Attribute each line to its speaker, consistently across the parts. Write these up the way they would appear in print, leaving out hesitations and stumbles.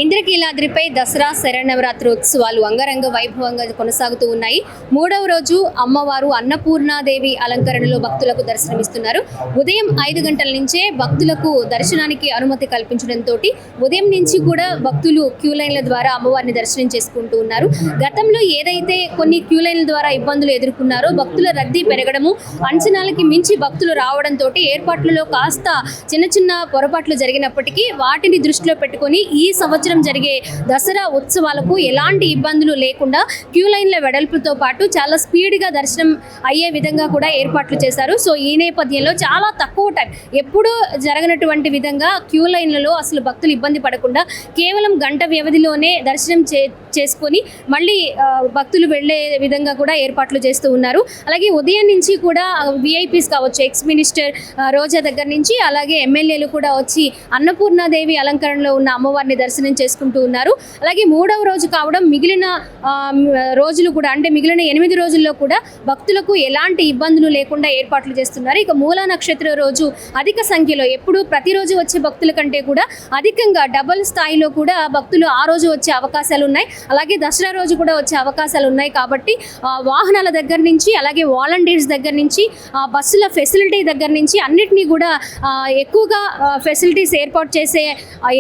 Speaker 1: ఇంద్రకీలాద్రిపై దసరా శరన్నవరాత్రి ఉత్సవాలు అంగరంగ వైభవంగా కొనసాగుతూ ఉన్నాయి. మూడవ రోజు అమ్మవారు అన్నపూర్ణాదేవి అలంకరణలో భక్తులకు దర్శనమిస్తున్నారు. ఉదయం 5 గంటల నుంచే భక్తులకు దర్శనానికి అనుమతి కల్పించడంతో ఉదయం నుంచి కూడా భక్తులు క్యూ లైన్ల ద్వారా అమ్మవారిని దర్శనం చేసుకుంటూ ఉన్నారు. గతంలో ఏదైతే కొన్ని క్యూ లైన్ల ద్వారా ఇబ్బందులు ఎదుర్కొన్నారో భక్తుల రద్దీ పెరగడము, అంచనాలకి మించి భక్తులు రావడంతో ఏర్పాట్లలో కాస్త చిన్న చిన్న పొరపాట్లు జరిగినప్పటికీ వాటిని దృష్టిలో పెట్టుకొని ఈ సంవత్సరం జరిగే దసరా ఉత్సవాలకు ఎలాంటి ఇబ్బందులు లేకుండా క్యూ లైన్ల వెడల్పుతో పాటు చాలా స్పీడ్గా దర్శనం అయ్యే విధంగా కూడా ఏర్పాట్లు చేశారు. సో ఈ నేపథ్యంలో చాలా తక్కువ టైం, ఎప్పుడూ జరగనటువంటి విధంగా క్యూ లైన్లలో అసలు భక్తులు ఇబ్బంది పడకుండా కేవలం గంట వ్యవధిలోనే దర్శనం చేసుకొని మళ్ళీ భక్తులు వెళ్ళే విధంగా కూడా ఏర్పాట్లు చేస్తూ ఉన్నారు. అలాగే ఉదయం నుంచి కూడా విఐపీస్ కావచ్చు, ఎక్స్ మినిస్టర్ రోజా దగ్గర నుంచి అలాగే ఎమ్మెల్యేలు కూడా వచ్చి అన్నపూర్ణాదేవి అలంకరణలో ఉన్న అమ్మవారిని దర్శనం చేసుకుంటూ ఉన్నారు. అలాగే మూడవ రోజు కావడం మిగిలిన రోజులు కూడా, అంటే మిగిలిన 8 రోజుల్లో కూడా భక్తులకు ఎలాంటి ఇబ్బందులు లేకుండా ఏర్పాట్లు చేస్తున్నారు. ఇక మూలా నక్షత్ర రోజు అధిక సంఖ్యలో, ఎప్పుడు ప్రతిరోజు వచ్చే భక్తుల కంటే కూడా అధికంగా డబల్ స్థాయిలో కూడా భక్తులు ఆ రోజు వచ్చే అవకాశాలు ఉన్నాయి. అలాగే దసరా రోజు కూడా వచ్చే అవకాశాలు ఉన్నాయి. కాబట్టి వాహనాల దగ్గర నుంచి, అలాగే వాలంటీర్స్ దగ్గర నుంచి, బస్సుల ఫెసిలిటీ దగ్గర నుంచి అన్నిటినీ కూడా ఎక్కువగా ఫెసిలిటీస్ ఏర్పాటు చేసే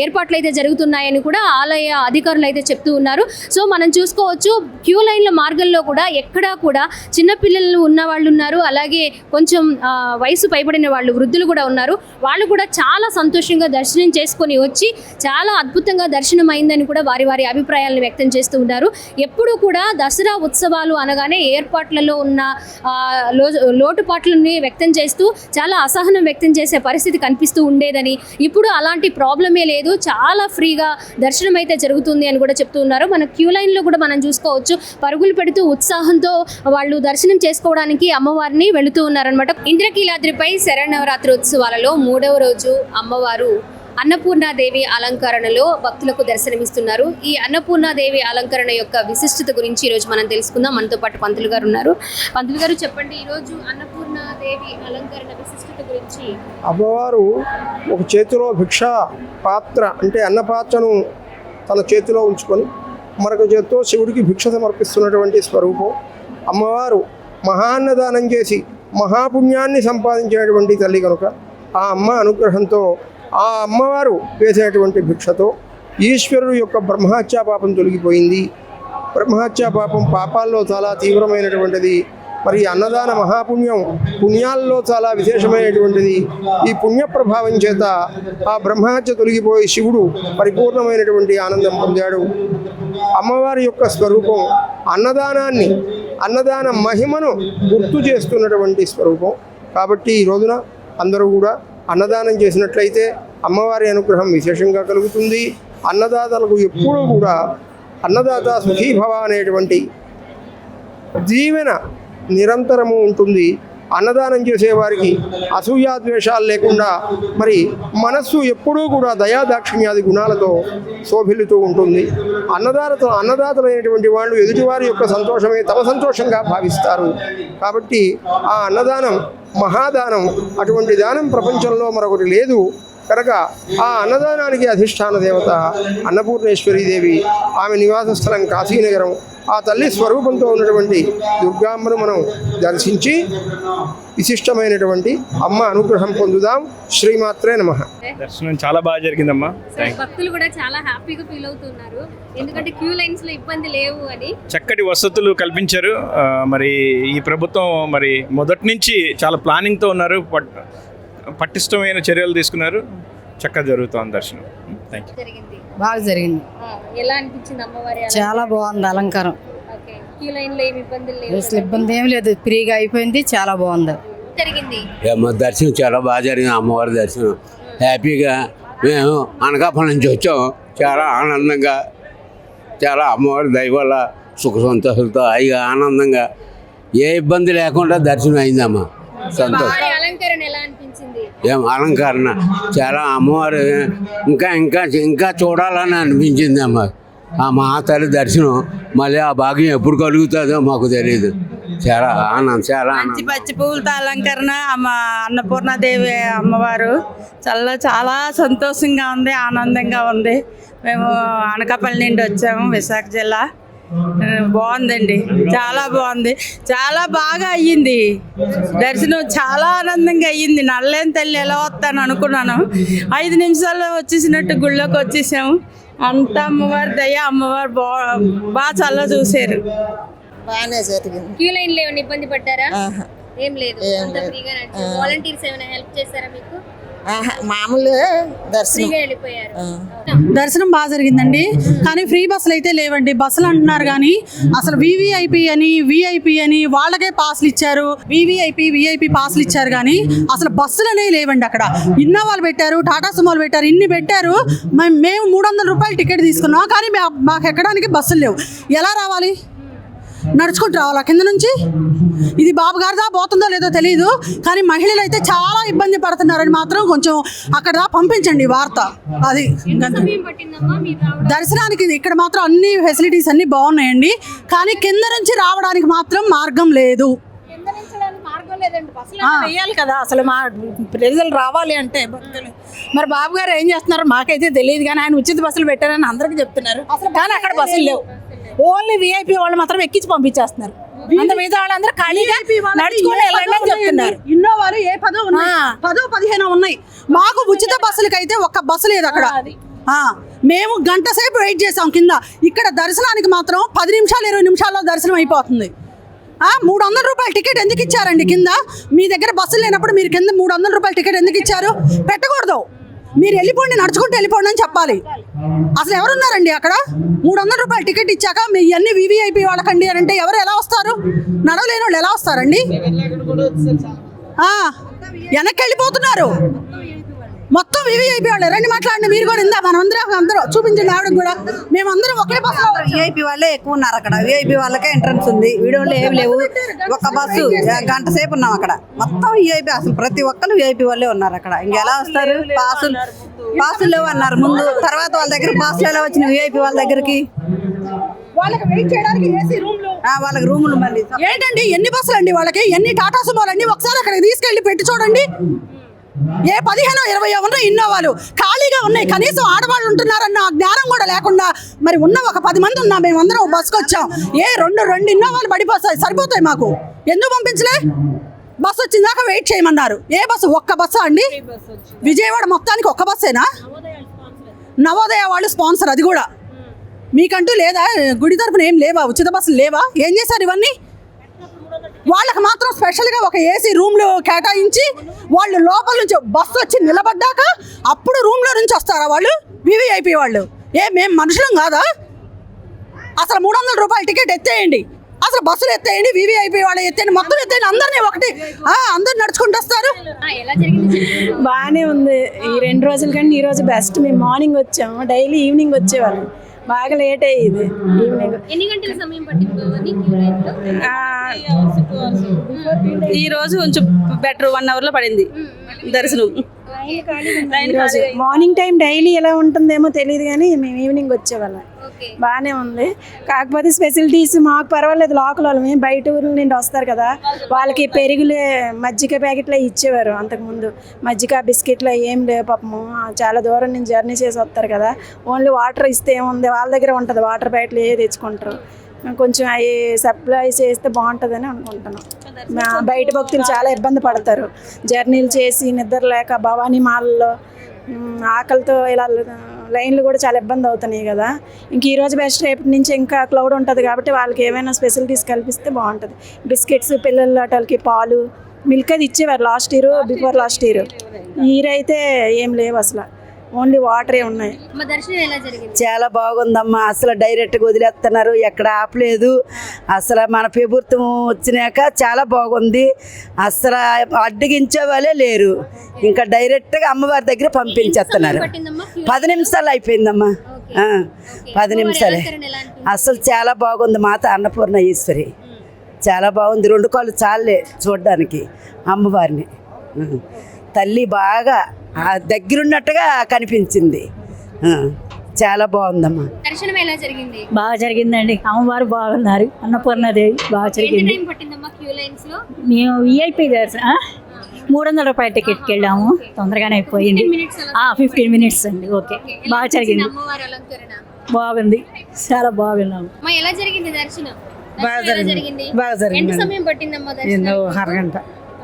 Speaker 1: ఏర్పాట్లు అయితే జరుగుతున్నాయని కూడా ఆలయ అధికారులు అయితే చెప్తూ ఉన్నారు. సో మనం చూసుకోవచ్చు, క్యూ లైన్ల మార్గంలో కూడా ఎక్కడా కూడా చిన్నపిల్లలు ఉన్న వాళ్ళు ఉన్నారు, అలాగే కొంచెం వయసు పైబడిన వాళ్ళు, వృద్ధులు కూడా ఉన్నారు. వాళ్ళు కూడా చాలా సంతోషంగా దర్శనం చేసుకొని వచ్చి చాలా అద్భుతంగా దర్శనం అయిందని కూడా వారి వారి అభిప్రాయాలను వ్యక్తం చేస్తూ ఉన్నారు. ఎప్పుడూ కూడా దసరా ఉత్సవాలు అనగానే ఏర్పాట్లలో ఉన్న లోటుపాట్లని వ్యక్తం చేస్తూ చాలా అసహనం వ్యక్తం చేసే పరిస్థితి కనిపిస్తూ ఉండేదని, ఇప్పుడు అలాంటి ప్రాబ్లమే లేదు, చాలా ఫ్రీగా దర్శనం అయితే జరుగుతుంది అని కూడా చెప్తూ ఉన్నారు. మన క్యూ లైన్లో కూడా మనం చూసుకోవచ్చు, పరుగులు పెడుతూ ఉత్సాహంతో వాళ్ళు దర్శనం చేసుకోవడానికి అమ్మవారిని వెళుతూ ఉన్నారనమాట. ఇంద్రకీలాద్రిపై శరన్నవరాత్రి ఉత్సవాలలో మూడవ రోజు అమ్మవారు అన్నపూర్ణాదేవి అలంకరణలో భక్తులకు దర్శనమిస్తున్నారు. ఈ అన్నపూర్ణాదేవి అలంకరణ యొక్క విశిష్టత గురించి ఈరోజు మనం తెలుసుకుందాం. మనతో పాటు పంతులు గారు ఉన్నారు. పంతులు గారు చెప్పండి, ఈరోజు అన్నపూర్ణాదేవి అలంకరణ విశిష్టత గురించి.
Speaker 2: అమ్మవారు ఒక చేతిలో భిక్షా పాత్ర, అంటే అన్న పాత్రను తన చేతిలో ఉంచుకొని మరొక చేతితో శివుడికి భిక్ష సమర్పిస్తున్నటువంటి స్వరూపం. అమ్మవారు మహాన్నదానం చేసి మహాపుణ్యాన్ని సంపాదించినటువంటి తల్లి కనుక ఆ అమ్మ అనుగ్రహంతో, ఆ అమ్మవారు వేసినటువంటి భిక్షతో ఈశ్వరుడు యొక్క బ్రహ్మహత్యా పాపం తొలగిపోయింది. బ్రహ్మహత్యా పాపం పాపాల్లో చాలా తీవ్రమైనటువంటిది. మరి అన్నదాన మహాపుణ్యం పుణ్యాల్లో చాలా విశేషమైనటువంటిది. ఈ పుణ్య ప్రభావం చేత ఆ బ్రహ్మహత్య తొలగిపోయి శివుడు పరిపూర్ణమైనటువంటి ఆనందం పొందాడు. అమ్మవారి యొక్క స్వరూపం అన్నదానాన్ని, అన్నదాన మహిమను గుర్తు చేస్తున్నటువంటి స్వరూపం. కాబట్టి ఈ రోజున అందరూ కూడా అన్నదానం చేసినట్లయితే అమ్మవారి అనుగ్రహం విశేషంగా కలుగుతుంది. అన్నదాతలకు ఎప్పుడూ కూడా అన్నదాత సుఖీభవ అనేటువంటి దీవెన నిరంతరము ఉంటుంది. అన్నదానం చేసేవారికి అసూయాద్వేషాలు లేకుండా మరి మనస్సు ఎప్పుడూ కూడా దయాదాక్షిణ్యాది గుణాలతో శోభిల్లుతూ ఉంటుంది. అన్నదాతలైనటువంటి వాళ్ళు ఎదుటివారి యొక్క సంతోషమే తమ సంతోషంగా భావిస్తారు. కాబట్టి ఆ అన్నదానం మహాదానం, అటువంటి దానం ప్రపంచంలో మరొకటి లేదు కనుక ఆ అన్నదానానికి అధిష్టాన దేవత అన్నపూర్ణేశ్వరీదేవి. ఆమె నివాస స్థలం కాశీనగరం. ఆ తల్లి స్వరూపంతో ఉన్నటువంటి దుర్గామ్మను మనం దర్శించి విశిష్టమైనటువంటి అమ్మ అనుగ్రహం పొందుదాం. శ్రీమాత్రే నమః.
Speaker 3: దర్శనం చాలా బాగా జరిగిందమ్మా.
Speaker 1: భక్తులు కూడా చాలా హ్యాపీగా ఫీల్ అవుతున్నారు, ఎందుకంటే క్యూ లైన్స్ లో ఇబ్బంది లేవు అని.
Speaker 3: చక్కటి వసతులు కల్పించారు. మరి ఈ ప్రభుత్వం మరి మొదటి నుంచి చాలా ప్లానింగ్తో ఉన్నారు, పటిష్టమైన చర్యలు తీసుకున్నారు. చక్కగా జరుగుతుంది దర్శనం. Thank you.
Speaker 4: బాగా జరిగింది.
Speaker 1: ఎలా అనిపించింది అమ్మవారి?
Speaker 4: చాలా బాగుంది అలంకారం.
Speaker 1: క్యూ లైన్ లో ఏమి ఇబ్బందులు లేవు?
Speaker 4: అసలు ఇబ్బంది ఏం లేదు, ఫ్రీగా అయిపోయింది. చాలా బాగుంది
Speaker 1: జరిగింది.
Speaker 5: దర్శనం చాలా బాగా జరిగింది. అమ్మవారి దర్శనం హ్యాపీగా. మేము అనకాపల్లి నుంచి వచ్చాం. చాలా ఆనందంగా, చాలా అమ్మవారి దయ వల్ల సుఖ సంతోషాలతో హాయిగా ఆనందంగా ఏ ఇబ్బంది లేకుండా దర్శనం అయిందమ్మా. సంతోషం.
Speaker 1: అలంకరణ ఎలా అనిపించింది?
Speaker 5: ఏం అలంకరణ చాలా అమ్మవారు ఇంకా ఇంకా ఇంకా చూడాలని అనిపించింది అమ్మ. ఆ మహాతల్లి దర్శనం మళ్ళీ ఆ భాగ్యం ఎప్పుడు కలుగుతుందో మాకు తెలియదు. చాలా ఆనందం, చాలా
Speaker 6: మంచి
Speaker 5: ఆనందం.
Speaker 6: పచ్చి పువ్వులతో అలంకరణ అన్నపూర్ణాదేవి అమ్మవారు చాలా సంతోషంగా ఉంది, ఆనందంగా ఉంది. మేము అనకాపల్లి నుండి వచ్చాము, విశాఖ జిల్లా. బాగుందండి, చాలా బాగుంది, చాలా బాగా అయ్యింది దర్శనం, చాలా ఆనందంగా అయ్యింది. నల్లేని తల్లి ఎలా వస్తాను అనుకున్నాను, 5 నిమిషాల్లో వచ్చేసినట్టు గుళ్ళోకి వచ్చేసాము. అంతా అమ్మవారి దయ, అమ్మవారు బాగా చాలా చూసారు.
Speaker 7: బాగానే జరిగింది.
Speaker 1: క్యూ లైన్ లో ఏమైనా ఇబ్బంది పడ్డారా?
Speaker 7: ఆహా.
Speaker 1: ఏం లేదు,
Speaker 7: ఏం
Speaker 1: అంతా
Speaker 7: లేదు.
Speaker 1: ఫ్రీగా నడిచారు. వాలంటీర్స్ ఏమైనా హెల్ప్ చేశారా మీకు?
Speaker 7: ఆహా, మామూలు దర్శనం.
Speaker 1: ఫ్రీగా వెళ్ళిపోయారు.
Speaker 8: దర్శనం బాగా జరిగిందండి. కానీ ఫ్రీ బస్సులు అయితే లేవండి. బస్సులు అంటున్నారు కానీ అసలు వివిఐపి అని విఐపి అని వాళ్ళకే పాసులు ఇచ్చారు. విఐపి పాసులు ఇచ్చారు కానీ అసలు బస్సులు అనేవి లేవండి. అక్కడ ఇన్నోవాలు పెట్టారు, టాటా సుమోలు పెట్టారు, ఇన్ని పెట్టారు. మేము 300 రూపాయలు టికెట్ తీసుకున్నాం కానీ మాకు ఎక్కడానికి బస్సులు లేవు. ఎలా రావాలి? నడుచుకుంటూ రావాలా కింద నుంచి? ఇది బాబు గారిదా పోతుందో లేదో తెలియదు కానీ మహిళలు అయితే చాలా ఇబ్బంది పడుతున్నారని మాత్రం కొంచెం అక్కడ పంపించండి వార్త. అది
Speaker 1: సమయం పట్టిందమ్మా మీరు రావడం?
Speaker 8: దర్శనానికి ఇక్కడ మాత్రం అన్ని ఫెసిలిటీస్ అన్ని బాగున్నాయండి కానీ కింద నుంచి రావడానికి మాత్రం మార్గం లేదు.
Speaker 1: కింద నుంచడానికి మార్గం లేదండి, బస్సులు
Speaker 4: వేయాలి కదా అసలు మా ప్రజలు రావాలి అంటే భక్తులు. మరి బాబు గారు ఏం చేస్తున్నారు మాకైతే తెలియదు కానీ ఆయన ఉచిత బస్సులు పెట్టారని అందరికీ చెప్తున్నారు కానీ అక్కడ బస్సులు లేవు. ఓన్లీ విఐపి వాళ్ళు మాత్రం ఎక్కించి పంపించేస్తున్నారు. అంత మిగతా వాళ్ళందరూ ఖాళీగా నడుచుకొని వెళ్ళండి అని చెప్తున్నారు.
Speaker 8: ఇన్నోవాలు ఏ 10 ఉన్నాయి, 10-15 ఉన్నాయి. మాకు ఉచిత బస్సులకి అయితే ఒక్క బస్సు లేదు అక్కడ. మేము గంట సేపు వెయిట్ చేసాం కింద. ఇక్కడ దర్శనానికి మాత్రం 10 నిమిషాలు 20 నిమిషాల్లో దర్శనం అయిపోతుంది. 300 రూపాయల టికెట్ ఎందుకు ఇచ్చారండి కింద? మీ దగ్గర బస్సులు లేనప్పుడు మీరు కింద 300 రూపాయల టికెట్ ఎందుకు ఇచ్చారు? పెట్టకూడదు. మీరు వెళ్ళిపోండి, నడుచుకుంటూ వెళ్ళిపోండి అని చెప్పాలి. అసలు ఎవరున్నారండి అక్కడ? 300 రూపాయల టికెట్ ఇచ్చాక మీ అన్ని వివిఐపి వాళ్ళకండి అని అంటే ఎవరు ఎలా వస్తారు? నడవలేని వాళ్ళు ఎలా వస్తారండి? వెనక్కి వెళ్ళిపోతున్నారు మొత్తం వివిఐపి వాళ్ళు. రండి మాట్లాడండి మీరు కూడా. ఇందా మనం అందరూ చూపించండి ఆవిడ కూడా. మేమందరం ఒకే బస్సు.
Speaker 9: విఐపి వాళ్ళే ఎక్కువ ఉన్నారు అక్కడ. విఐపి వాళ్ళకే ఎంట్రన్స్ ఉంది, వీడియోలో ఏమి లేవు. ఒక బస్సు గంట సేపు ఉన్నాం అక్కడ. మొత్తం విఐపి, అసలు ప్రతి ఒక్కరు విఐపి వాళ్ళే ఉన్నారు అక్కడ. ఇంకెలా వస్తారు? పాసులు లేవు అన్నారు ముందు, తర్వాత వాళ్ళ దగ్గర పాసులు ఎలా వచ్చినాయి విఐపి వాళ్ళ దగ్గరికి?
Speaker 8: వాళ్ళకి వెయిట్ చేయడానికి ఏసీ రూమ్లు,
Speaker 9: వాళ్ళకి రూములు మళ్ళీ
Speaker 8: ఏంటండి? ఎన్ని బస్సులు అండి వాళ్ళకి? ఎన్ని టాటా సుమోలు అండి? ఒకసారి అక్కడికి తీసుకెళ్ళి పెట్టి చూడండి. ఏ 15-20 ఉన్నాయి ఇన్నోవాలు ఖాళీగా ఉన్నాయి. కనీసం ఆడవాళ్ళు ఉంటున్నారన్న జ్ఞానం కూడా లేకుండా మరి ఉన్న ఒక 10 మంది ఉన్నాం. మేమందరం ఒక బస్సుకు వచ్చాం. రెండు ఇన్నోవాలు పడిపోతాయి, సరిపోతాయి మాకు. ఎందుకు పంపించలే? బస్సు వచ్చిందాక వెయిట్ చేయమన్నారు. ఏ బస్సు? ఒక్క బస్సు అండి? విజయవాడ మొత్తానికి ఒక్క బస్సేనా? నవోదయ వాళ్ళు స్పాన్సర్, అది కూడా. మీకంటూ లేదా? గుడి తరపున ఏం లేవా? ఉచిత బస్సులు లేవా? ఏం చేశారు ఇవన్నీ? వాళ్ళకి మాత్రం స్పెషల్గా ఒక ఏసీ రూమ్లు కేటాయించి వాళ్ళు లోపల నుంచి బస్సు వచ్చి నిలబడ్డాక అప్పుడు రూమ్లో నుంచి వస్తారా వాళ్ళు? వివిఐపి వాళ్ళు. మేము మనుషులం కాదా? అసలు 300 రూపాయల టికెట్ ఎత్తేయండి, అసలు బస్సులు ఎత్తేయండి, వివిఐపి వాళ్ళు ఎత్తేయండి, మొత్తం ఎత్తేయండి, అందరినీ ఒకటి. అందరు నడుచుకుంటూ వస్తారు.
Speaker 1: ఎలా జరిగింది?
Speaker 10: బాగానే ఉంది. ఈ 2 రోజుల కంటే ఈ రోజు బెస్ట్. మేము మార్నింగ్ వచ్చాము, డైలీ ఈవినింగ్ వచ్చేవాళ్ళం. బాగా లేట్ అయ్యేది ఈవినింగ్.
Speaker 1: ఎన్ని గంటల సమయం పట్టింది క్యూ లైన్ లో?
Speaker 6: ఈ రోజు కొంచెం బెటర్, 1 hour లో పడింది దర్శనం.
Speaker 10: మార్నింగ్ టైం డైలీ ఎలా ఉంటుందేమో తెలియదు కానీ మేము ఈవినింగ్ వచ్చేవాళ్ళం. బాగానే ఉంది. కాకపోతే ఫెసిలిటీస్ మాకు పర్వాలేదు. లోకల్ వాళ్ళమే, బయట ఊర్ల నుండి వస్తారు కదా, వాళ్ళకి పెరుగులే మజ్జిగ ప్యాకెట్లే ఇచ్చేవారు అంతకుముందు. మజ్జిగ బిస్కెట్లు ఏం లేవు పాపము. చాలా దూరం నుంచి జర్నీ చేసి వస్తారు కదా. ఓన్లీ వాటర్ ఇస్తే ఏముంది, వాళ్ళ దగ్గర ఉంటుంది వాటర్ ప్యాకెట్లు ఏ తెచ్చుకుంటారు. కొంచెం అవి సప్లై చేస్తే బాగుంటుందని అనుకుంటున్నాం. బయట భక్తులు చాలా ఇబ్బంది పడతారు జర్నీలు చేసి, నిద్ర లేక భవానీ మాల్లో ఆకలితో ఇలా లైన్లు కూడా చాలా ఇబ్బంది అవుతున్నాయి కదా. ఇంక ఈరోజు బెస్ట్, రేపటి నుంచి ఇంకా క్లౌడ్ ఉంటుంది కాబట్టి వాళ్ళకి ఏమైనా ఫెసిలిటీస్ కల్పిస్తే బాగుంటుంది. బిస్కెట్స్, పిల్లల ఆటలకి పాలు, మిల్క్ అది ఇచ్చేవారు last year, before last year. Year అయితే ఏం లేవు అసలు, ఓన్లీ వాటరే ఉన్నాయి.
Speaker 1: దర్శనం ఎలా జరిగింది?
Speaker 9: చాలా బాగుందమ్మా. అసలు డైరెక్ట్గా వదిలేస్తున్నారు, ఎక్కడ ఆపలేదు. అసలు మన ప్రభుత్వం వచ్చినాక చాలా బాగుంది. అసలు అడ్డగించే వాళ్ళే లేరు. ఇంకా డైరెక్ట్గా అమ్మవారి దగ్గర పంపించేస్తున్నారు. 10 నిమిషాలు అయిపోయిందమ్మా. 10 నిమిషాలే. అసలు చాలా బాగుంది. మాత అన్నపూర్ణ ఈశ్వరి చాలా బాగుంది. 2 కాళ్ళు చాలే చూడడానికి అమ్మవారిని. తల్లి బాగా దగ్గరున్నట్టుగా కనిపించింది. చాలా బాగుందమ్మా.
Speaker 1: దర్శనం ఎలా జరిగింది?
Speaker 10: బాగా జరిగిందండి. అమ్మవారు బాగున్నారు. అన్నపూర్ణాదేవి బాగా
Speaker 1: ఎంత
Speaker 10: జరిగింది.
Speaker 1: టైం పట్టిందమ్మా క్యూ లైన్స్ లో?
Speaker 10: మేము విఐపి దర్శనం 300 రూపాయల టికెట్కి వెళ్ళాము. తొందరగానే అయిపోయింది.
Speaker 1: 15 minutes అలా
Speaker 10: 15 మినిట్స్ అండి. ఓకే,
Speaker 1: ఎలా
Speaker 10: బాగా జరిగింది.
Speaker 1: అనిపించింది అమ్మవారి అలంకరణ?
Speaker 10: బాగుంది, చాలా బాగున్నాము.
Speaker 1: అమ్మా ఎలా జరిగింది దర్శనం?
Speaker 9: బాగా
Speaker 1: దర్శనం ఎలా
Speaker 9: జరిగింది. బాగా జరిగింది.
Speaker 1: ఎంత సమయం పట్టిందమ్మా దర్శనం?
Speaker 9: అరగంట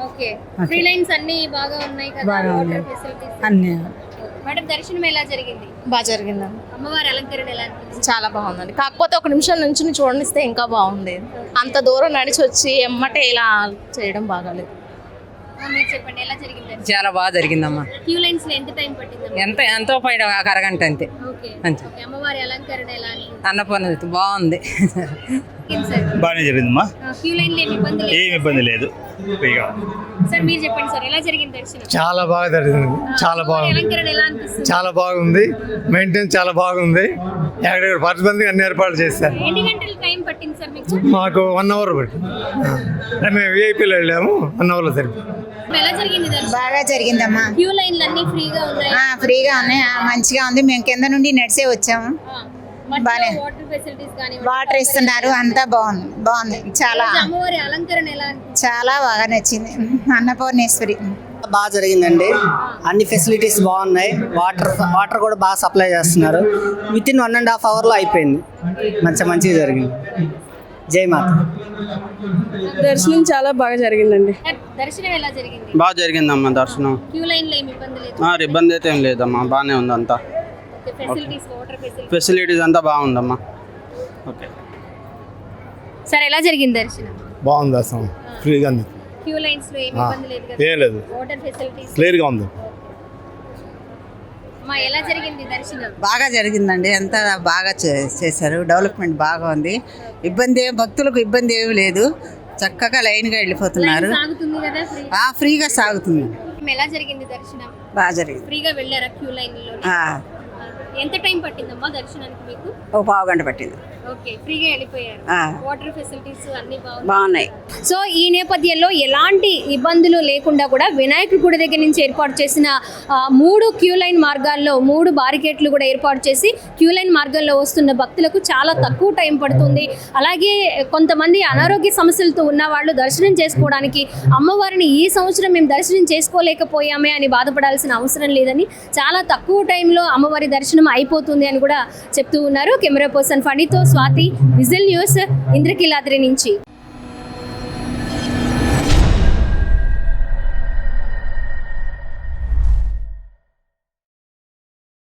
Speaker 1: ఓకే. ఫ్రీ లైన్స్ అన్ని బాగా ఉన్నాయి కదా?
Speaker 9: బాగా
Speaker 1: వాటర్
Speaker 9: ఉన్నాయి.
Speaker 1: ఫెసిలిటీస్.
Speaker 9: అన్నీ
Speaker 1: మేడం దర్శనం ఎలా జరిగింది?
Speaker 11: బాగా జరిగిందండి.
Speaker 1: అమ్మవారి అలంకరణ ఎలా అనిపించింది?
Speaker 11: చాలా బాగుందండి. కాకపోతే ఒక నిమిషం నుంచి చూడనిస్తే ఇంకా బాగుంది. అంత దూరం నడిచి వచ్చి ఎమ్మటే ఇలా చేయడం బాగాలేదు.
Speaker 1: మీరు చెప్పండి ఎలా జరిగింది దర్శనం?
Speaker 12: చాలా బాగా జరిగిందమ్మా.
Speaker 1: క్యూ లైన్స్ లో ఎంత టైం పట్టిందమ్మా?
Speaker 12: ఎంతో పైన ఒక అరగంట అంతే.
Speaker 1: ఓకే.
Speaker 12: అంతే.
Speaker 1: ఓకే. అమ్మవారి అలంకరణ ఎలా అని
Speaker 12: అన్నపూర్ణ బాగుంది.
Speaker 3: బాగానే జరిగిందమ్మా,
Speaker 1: క్యూ లైన్ లో ఏమి ఇబ్బంది లేదు?
Speaker 3: ఏమి ఇబ్బంది లేదు. ఫ్రీగా
Speaker 1: సార్ మీరు చెప్పండి సార్ ఎలా జరిగింది దర్శనం?
Speaker 2: చాలా బాగా జరిగింది. చాలా
Speaker 1: అమ్మవారి
Speaker 2: బాగుంది.
Speaker 1: అలంకరణ ఎలా అనిపిస్తుంది?
Speaker 2: చాలా బాగుంది. మెయింటెనెన్స్ చాలా బాగుంది. ఎక్కడెక్కడ పరిస్థితి అన్ని ఏర్పాట్లు చేశారు.
Speaker 1: ఎన్ని గంటలు టైం పట్టింది సార్ మీకు?
Speaker 2: మాకు 1 అవర్ పట్టింది. మేము విఐపీలో వెళ్ళాము. 1 అవర్లో సరిపోయింది.
Speaker 1: ఎలా జరిగింది దర్శనం?
Speaker 7: బాగా జరిగిందమ్మా.
Speaker 1: క్యూ లైన్లు అన్ని ఫ్రీగా ఉన్నాయి.
Speaker 7: ఫ్రీగా ఉన్నాయి. మంచిగా ఉంది. మేము కింద నుండి నడిచే వచ్చాము. బానే.
Speaker 1: వాటర్ ఫెసిలిటీస్ కానీ
Speaker 7: వాటర్ ఇస్తున్నారు. అంతా బాగుంది. చాలా
Speaker 1: అమ్మవారి అలంకరణ ఎలా అనిపించింది?
Speaker 7: చాలా బాగా నచ్చింది. అన్నపూర్ణేశ్వరి
Speaker 13: బాగా జరిగిందండి. అన్ని ఫెసిలిటీస్ బాగున్నాయి. వాటర్ కూడా బాగా సప్లై చేస్తున్నారు. విత్ ఇన్ 1.5 అవర్లో అయిపోయింది. మంచిగా జరిగింది. జై మాత.
Speaker 10: దర్శనం చాలా బాగా జరిగిందండి.
Speaker 1: దర్శనం ఎలా జరిగింది?
Speaker 5: బాగా జరిగిందమ్మా దర్శనం.
Speaker 1: క్యూ లైన్ లో ఏమి ఇబ్బంది లేదు?
Speaker 5: ఇబ్బంది అయితే ఏం లేదమ్మా, బాగానే ఉంది అంతా.
Speaker 1: ఫెసిలిటీస్ వాటర్ ఫెసిలిటీస్
Speaker 5: ఫెసిలిటీస్ అంతా బాగుందమ్మా. ఓకే.
Speaker 1: సార్ ఎలా జరిగింది దర్శనం?
Speaker 2: బాగుంది దర్శనం. ఫ్రీగా ఉంది.
Speaker 1: క్యూ లైన్స్ లో ఏమి ఇబ్బంది లేదు కదా?
Speaker 2: ఏం లేదు.
Speaker 1: వాటర్ ఫెసిలిటీస్
Speaker 2: క్లియర్గా ఉంది.
Speaker 1: అమ్మా ఎలా జరిగింది దర్శనం?
Speaker 9: బాగా జరిగిందండి. అంతా బాగా చేశారు. డెవలప్మెంట్ బాగా ఉంది. భక్తులకు ఇబ్బంది ఏమీ లేదు. చక్కగా లైన్గా వెళ్ళిపోతున్నారు.
Speaker 1: లైన్ సాగుతుంది కదా ఫ్రీ?
Speaker 9: ఫ్రీగా సాగుతుంది.
Speaker 1: ఎలా జరిగింది దర్శనం?
Speaker 9: బాగా జరిగింది.
Speaker 1: ఫ్రీగా వెళ్ళారా క్యూ లైన్ లో? ఎంత టైం పట్టిందమ్మా దర్శనానికి మీకు?
Speaker 9: ఒక పావు గంట పట్టింది.
Speaker 1: ఓకే. ఫ్రీగా వెళ్ళిపోయారు. వాటర్ ఫెసిలిటీస్ అన్ని
Speaker 9: బాగున్నాయి.
Speaker 1: సో ఈ నేపథ్యంలో ఎలాంటి ఇబ్బందులు లేకుండా కూడా వినాయకుడి గుడి దగ్గర నుంచి ఏర్పాటు చేసిన 3 క్యూ లైన్ మార్గాల్లో 3 బారికేట్లు కూడా ఏర్పాటు చేసి క్యూ లైన్ మార్గంలో వస్తున్న భక్తులకు చాలా తక్కువ టైం పడుతుంది. అలాగే కొంతమంది అనారోగ్య సమస్యలతో ఉన్న వాళ్ళు దర్శనం చేసుకోవడానికి అమ్మవారిని ఈ సంవత్సరం మేము దర్శనం చేసుకోలేకపోయామే అని బాధపడాల్సిన అవసరం లేదని చాలా తక్కువ టైంలో అమ్మవారి దర్శనం అయిపోతుంది అని కూడా చెప్తూ ఉన్నారు. కెమెరా పర్సన్ ఫణితో స్వాతి, విజిల్ న్యూస్, ఇంద్రకీలాద్రి నుంచి.